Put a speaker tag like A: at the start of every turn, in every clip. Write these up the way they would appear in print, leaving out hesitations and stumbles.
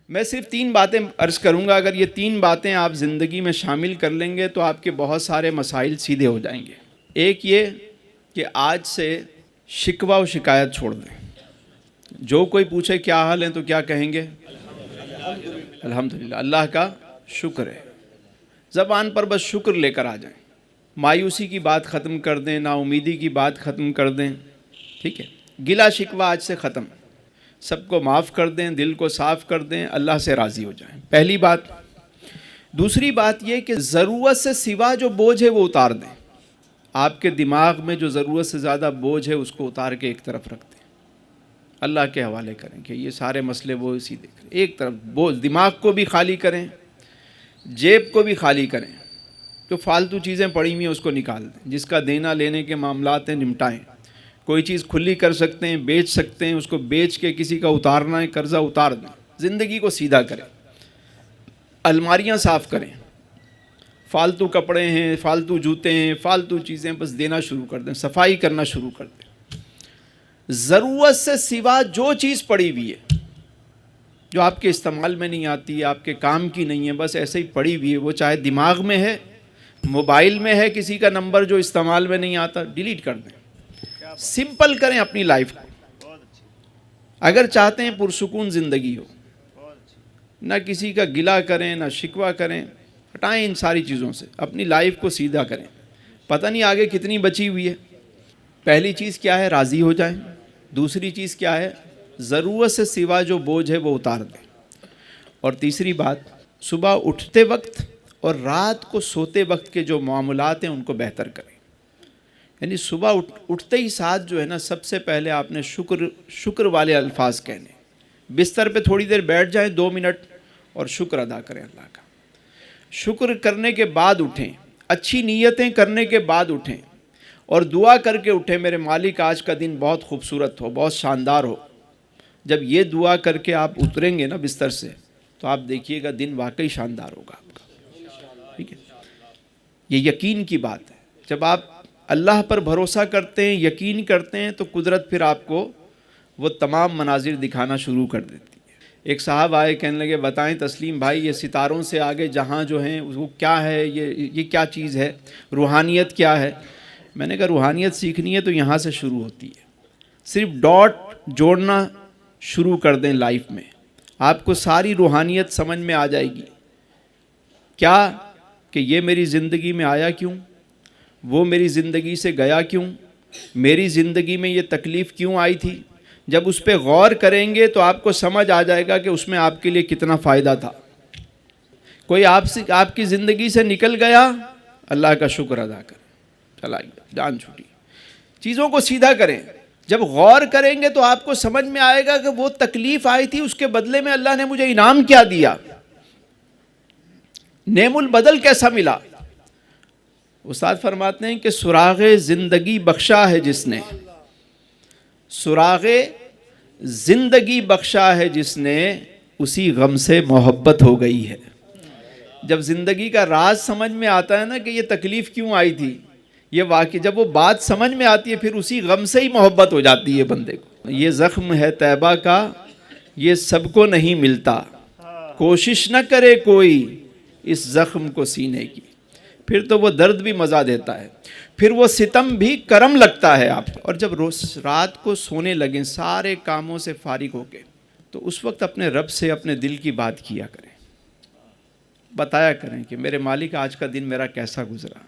A: میں صرف 3 باتیں عرض کروں گا، اگر یہ 3 باتیں آپ زندگی میں شامل کر لیں گے تو آپ کے بہت سارے مسائل سیدھے ہو جائیں گے۔ ایک یہ کہ آج سے شکوہ و شکایت چھوڑ دیں۔ جو کوئی پوچھے کیا حال ہے تو کیا کہیں گے؟ الحمدللہ، اللہ کا شکر ہے۔ زبان پر بس شکر لے کر آ جائیں۔ مایوسی کی بات ختم کر دیں، نا امیدی کی بات ختم کر دیں، ٹھیک ہے؟ گلہ شکوہ آج سے ختم، سب کو معاف کر دیں، دل کو صاف کر دیں، اللہ سے راضی ہو جائیں، پہلی بات۔ دوسری بات یہ کہ ضرورت سے سوا جو بوجھ ہے وہ اتار دیں۔ آپ کے دماغ میں جو ضرورت سے زیادہ بوجھ ہے اس کو اتار کے ایک طرف رکھ دیں، اللہ کے حوالے کریں کہ یہ سارے مسئلے وہ اسی دیکھ رہے۔ ایک طرف بوجھ، دماغ کو بھی خالی کریں، جیب کو بھی خالی کریں، جو فالتو چیزیں پڑی ہوئی ہیں اس کو نکال دیں، جس کا دینا لینے کے معاملات ہیں نمٹائیں۔ کوئی چیز کھلی کر سکتے ہیں، بیچ سکتے ہیں، اس کو بیچ کے کسی کا اتارنا ہے قرضہ اتار دیں، زندگی کو سیدھا کریں، الماریاں صاف کریں، فالتو کپڑے ہیں، فالتو جوتے ہیں، فالتو چیزیں بس دینا شروع کر دیں، صفائی کرنا شروع کر دیں۔ ضرورت سے سوا جو چیز پڑی ہوئی ہے جو آپ کے استعمال میں نہیں آتی، آپ کے کام کی نہیں ہے، بس ایسے ہی پڑی ہوئی ہے، وہ چاہے دماغ میں ہے، موبائل میں ہے، کسی کا نمبر جو استعمال میں نہیں آتا، ڈیلیٹ کر دیں۔ سمپل کریں اپنی لائف کو۔ اگر چاہتے ہیں پرسکون زندگی ہو، نہ کسی کا گلہ کریں، نہ شکوہ کریں، ہٹائیں ان ساری چیزوں سے، اپنی لائف کو سیدھا کریں۔ پتہ نہیں آگے کتنی بچی ہوئی ہے۔ پہلی چیز کیا ہے؟ راضی ہو جائیں۔ دوسری چیز کیا ہے؟ ضرورت سے سوا جو بوجھ ہے وہ اتار دیں۔ اور تیسری بات، صبح اٹھتے وقت اور رات کو سوتے وقت کے جو معاملات ہیں ان کو بہتر کریں۔ یعنی صبح اٹھتے ہی ساتھ جو ہے نا، سب سے پہلے آپ نے شکر والے الفاظ کہنے۔ بستر پہ تھوڑی دیر بیٹھ جائیں، 2 منٹ، اور شکر ادا کریں اللہ کا۔ شکر کرنے کے بعد اٹھیں، اچھی نیتیں کرنے کے بعد اٹھیں، اور دعا کر کے اٹھیں، میرے مالک آج کا دن بہت خوبصورت ہو، بہت شاندار ہو۔ جب یہ دعا کر کے آپ اتریں گے نا بستر سے، تو آپ دیکھیے گا دن واقعی شاندار ہوگا آپ کا، ٹھیک ہے؟ یہ یقین کی بات ہے۔ جب آپ اللہ پر بھروسہ کرتے ہیں، یقین کرتے ہیں، تو قدرت پھر آپ کو وہ تمام مناظر دکھانا شروع کر دیتی ہے۔ ایک صاحب آئے، کہنے لگے بتائیں تسلیم بھائی، یہ ستاروں سے آگے جہاں جو ہیں وہ کیا ہے، یہ کیا چیز ہے، روحانیت کیا ہے؟ میں نے کہا روحانیت سیکھنی ہے تو یہاں سے شروع ہوتی ہے۔ صرف ڈاٹ جوڑنا شروع کر دیں لائف میں، آپ کو ساری روحانیت سمجھ میں آ جائے گی۔ کیا کہ یہ میری زندگی میں آیا کیوں، وہ میری زندگی سے گیا کیوں، میری زندگی میں یہ تکلیف کیوں آئی تھی۔ جب اس پہ غور کریں گے تو آپ کو سمجھ آ جائے گا کہ اس میں آپ کے لیے کتنا فائدہ تھا۔ کوئی آپ کی زندگی سے نکل گیا، اللہ کا شکر ادا کریں، چلا گیا، جان چھوٹی۔ چیزوں کو سیدھا کریں۔ جب غور کریں گے تو آپ کو سمجھ میں آئے گا کہ وہ تکلیف آئی تھی، اس کے بدلے میں اللہ نے مجھے انعام کیا دیا، نعم البدل کیسا ملا۔ استاد فرماتے ہیں کہ سراغ زندگی بخشا ہے جس نے، سراغ زندگی بخشا ہے جس نے، اسی غم سے محبت ہو گئی ہے۔ جب زندگی کا راز سمجھ میں آتا ہے نا کہ یہ تکلیف کیوں آئی تھی، یہ واقعی جب وہ بات سمجھ میں آتی ہے، پھر اسی غم سے ہی محبت ہو جاتی ہے بندے کو۔ یہ زخم ہے طیبہ کا، یہ سب کو نہیں ملتا، کوشش نہ کرے کوئی اس زخم کو سینے کی، پھر تو وہ درد بھی مزہ دیتا ہے، پھر وہ ستم بھی کرم لگتا ہے آپ کو۔ اور جب روز رات کو سونے لگیں سارے کاموں سے فارغ ہو کے، تو اس وقت اپنے رب سے اپنے دل کی بات کیا کریں، بتایا کریں کہ میرے مالک آج کا دن میرا کیسا گزرا،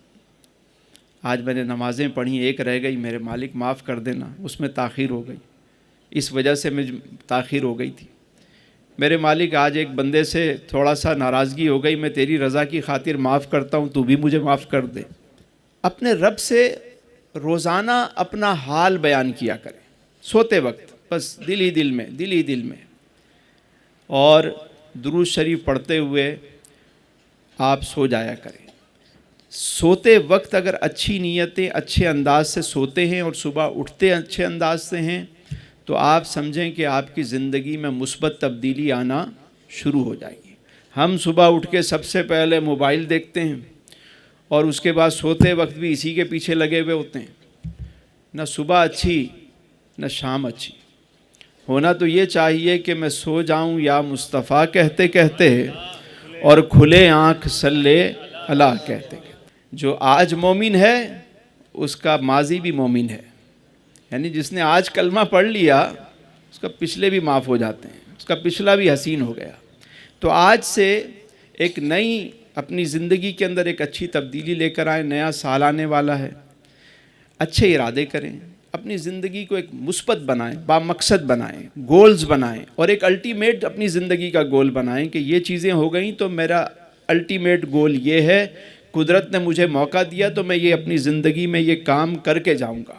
A: آج میں نے نمازیں پڑھی، ایک رہ گئی، میرے مالک معاف کر دینا، اس میں تاخیر ہو گئی، اس وجہ سے مجھ تاخیر ہو گئی تھی۔ میرے مالک آج ایک بندے سے تھوڑا سا ناراضگی ہو گئی، میں تیری رضا کی خاطر معاف کرتا ہوں، تو بھی مجھے معاف کر دے۔ اپنے رب سے روزانہ اپنا حال بیان کیا کریں، سوتے وقت بس دل ہی دل میں، اور درود شریف پڑھتے ہوئے آپ سو جایا کریں۔ سوتے وقت اگر اچھی نیتیں اچھے انداز سے سوتے ہیں اور صبح اٹھتے اچھے انداز سے ہیں، تو آپ سمجھیں کہ آپ کی زندگی میں مثبت تبدیلی آنا شروع ہو جائے گی۔ ہم صبح اٹھ کے سب سے پہلے موبائل دیکھتے ہیں، اور اس کے بعد سوتے وقت بھی اسی کے پیچھے لگے ہوئے ہوتے ہیں، نہ صبح اچھی نہ شام اچھی۔ ہونا تو یہ چاہیے کہ میں سو جاؤں یا مصطفیٰ کہتے کہتے اور کھلے آنکھ صلی اللہ کہتے کہتے. جو آج مومن ہے اس کا ماضی بھی مومن ہے، یعنی جس نے آج کلمہ پڑھ لیا اس کا پچھلے بھی معاف ہو جاتے ہیں، اس کا پچھلا بھی حسین ہو گیا. تو آج سے ایک نئی اپنی زندگی کے اندر ایک اچھی تبدیلی لے کر آئیں. نیا سال آنے والا ہے، اچھے ارادے کریں، اپنی زندگی کو ایک مثبت بنائیں، با مقصد بنائیں، گولز بنائیں، اور ایک الٹیمیٹ اپنی زندگی کا گول بنائیں کہ یہ چیزیں ہو گئیں تو میرا الٹیمیٹ گول یہ ہے، قدرت نے مجھے موقع دیا تو میں یہ اپنی زندگی میں یہ کام کر کے جاؤں گا.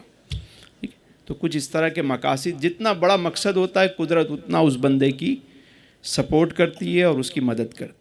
A: تو کچھ اس طرح کے مقاصد، جتنا بڑا مقصد ہوتا ہے قدرت اتنا اس بندے کی سپورٹ کرتی ہے اور اس کی مدد کرتی ہے.